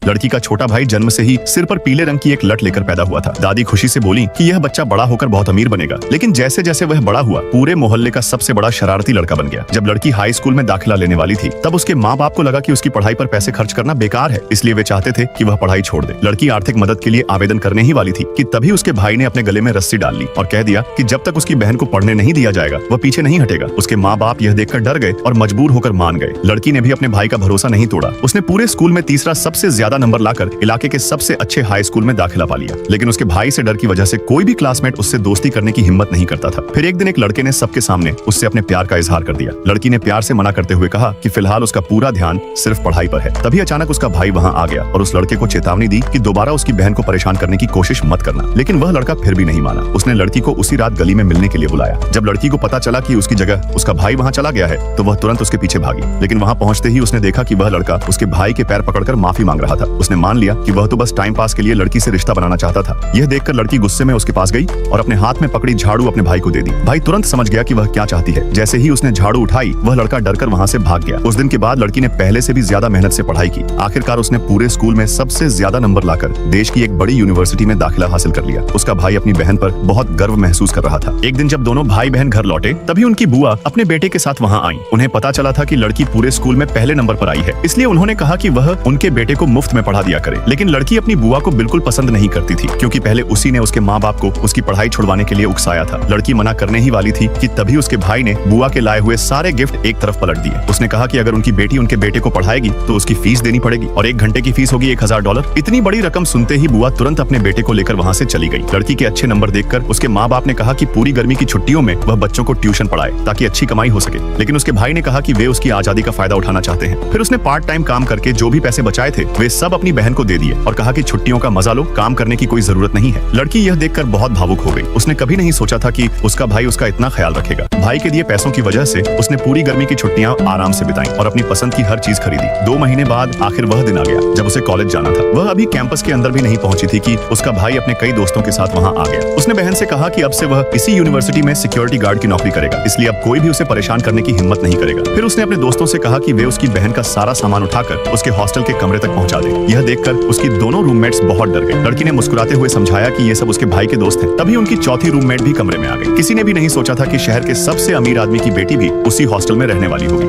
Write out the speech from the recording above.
लड़की का छोटा भाई जन्म से ही सिर पर पीले रंग की एक लट लेकर पैदा हुआ था। दादी खुशी से बोली कि यह बच्चा बड़ा होकर बहुत अमीर बनेगा। लेकिन जैसे जैसे वह बड़ा हुआ, पूरे मोहल्ले का सबसे बड़ा शरारती लड़का बन गया। जब लड़की हाई स्कूल में दाखिला लेने वाली थी, तब उसके माँ बाप को लगा कि उसकी पढ़ाई पर पैसे खर्च करना बेकार है, इसलिए वे चाहते थे कि वह पढ़ाई छोड़ दे। लड़की आर्थिक मदद के लिए आवेदन करने ही वाली थी कि तभी उसके भाई ने अपने गले में रस्सी डाल ली और कह दिया कि जब तक उसकी बहन को पढ़ने नहीं दिया जाएगा, वह पीछे नहीं हटेगा। उसके माँ बाप यह देखकर डर गए और मजबूर होकर मान गए। लड़की ने भी अपने भाई का भरोसा नहीं तोड़ा। उसने पूरे स्कूल में तीसरा सबसे ज्यादा नंबर लाकर इलाके के सबसे अच्छे हाई स्कूल में दाखिला पा लिया। लेकिन उसके भाई से डर की वजह से कोई भी क्लासमेट उससे दोस्ती करने की हिम्मत नहीं करता था। फिर एक दिन एक लड़के ने सबके सामने उससे अपने प्यार का इजहार कर दिया। लड़की ने प्यार से मना करते हुए कहा कि फिलहाल उसका पूरा ध्यान सिर्फ पढ़ाई पर है। तभी अचानक उसका भाई वहां आ गया और उस लड़के को चेतावनी दी कि दोबारा उसकी बहन को परेशान करने की कोशिश मत करना। लेकिन वह लड़का फिर भी नहीं माना। उसने लड़की को उसी रात गली में मिलने के लिए बुलाया। जब लड़की को पता चला कि उसकी जगह उसका भाई वहां चला गया है, तो वह तुरंत उसके पीछे भागी। लेकिन वहां पहुंचते ही उसने देखा कि वह लड़का उसके भाई के पैर पकड़कर माफी मांग रहा था। उसने मान लिया कि वह तो बस टाइम पास के लिए लड़की से रिश्ता बनाना चाहता था। यह देखकर लड़की गुस्से में उसके पास गई और अपने हाथ में पकड़ी झाड़ू अपने भाई को दे दी। भाई तुरंत समझ गया कि वह क्या चाहती है। जैसे ही उसने झाड़ू उठाई, वह लड़का डरकर वहां से भाग गया। उस दिन के बाद लड़की ने पहले से भी ज्यादा मेहनत से पढ़ाई की। आखिरकार उसने पूरे स्कूल में सबसे ज्यादा नंबर लाकर देश की एक बड़ी यूनिवर्सिटी में दाखिला हासिल कर लिया। उसका भाई अपनी बहन पर बहुत गर्व महसूस कर रहा था। एक दिन जब दोनों भाई बहन घर लौटे, तभी उनकी बुआ अपने बेटे के साथ वहां आई। उन्हें पता चला था कि लड़की पूरे स्कूल में पहले नंबर पर आई है, इसलिए उन्होंने कहा कि वह उनके बेटे को मुफ्त में पढ़ा दिया करे। लेकिन लड़की अपनी बुआ को बिल्कुल पसंद नहीं करती थी, क्योंकि पहले उसी ने उसके माँ बाप को उसकी पढ़ाई छुड़वाने के लिए उकसाया था। लड़की मना करने ही वाली थी कि तभी उसके भाई ने बुआ के लाए हुए सारे गिफ्ट एक तरफ पलट दिए। उसने कहा कि अगर उनकी बेटी उनके बेटे को पढ़ाएगी तो उसकी फीस देनी पड़ेगी और 1 घंटे की फीस होगी $1000। इतनी बड़ी रकम सुनते ही बुआ तुरंत अपने बेटे को लेकर वहां से चली गई। लड़की के अच्छे नंबर देखकर उसके माँ बाप ने कहा कि पूरी गर्मी की छुट्टियों में वह बच्चों को ट्यूशन पढ़ाए ताकि अच्छी कमाई हो सके। लेकिन उसके भाई ने कहा कि वे उसकी आजादी का फायदा उठाना चाहते हैं। फिर उसने पार्ट टाइम काम करके जो भी पैसे बचाए थे, वे सब अपनी बहन को दे दिए और कहा कि छुट्टियों का मजा लो, काम करने की कोई जरूरत नहीं है। लड़की यह देखकर बहुत भावुक हो गई। उसने कभी नहीं सोचा था कि उसका भाई उसका इतना ख्याल रखेगा। भाई के दिए पैसों की वजह से उसने पूरी गर्मी की छुट्टियां आराम से बिताई और अपनी पसंद की हर चीज खरीदी। 2 महीने बाद आखिर वह दिन आ गया जब उसे कॉलेज जाना था। वह अभी कैंपस के अंदर भी नहीं पहुंची थी कि उसका भाई अपने कई दोस्तों के साथ वहां आ गया। उसने बहन से कहा कि अब से वह इसी यूनिवर्सिटी में सिक्योरिटी गार्ड की नौकरी करेगा, इसलिए अब कोई भी उसे परेशान करने की हिम्मत नहीं करेगा। फिर उसने अपने दोस्तों से कहा कि वे उसकी बहन का सारा सामान उठाकर उसके हॉस्टल के कमरे तक पहुंचा दें। यह देखकर उसकी दोनों रूममेट्स बहुत डर गए। लड़की ने मुस्कुराते हुए समझाया कि ये सब उसके भाई के दोस्त हैं। तभी उनकी चौथी रूममेट भी कमरे में आ गई। किसी ने भी नहीं सोचा था कि शहर के सबसे अमीर आदमी की बेटी भी उसी हॉस्टल में रहने वाली होगी।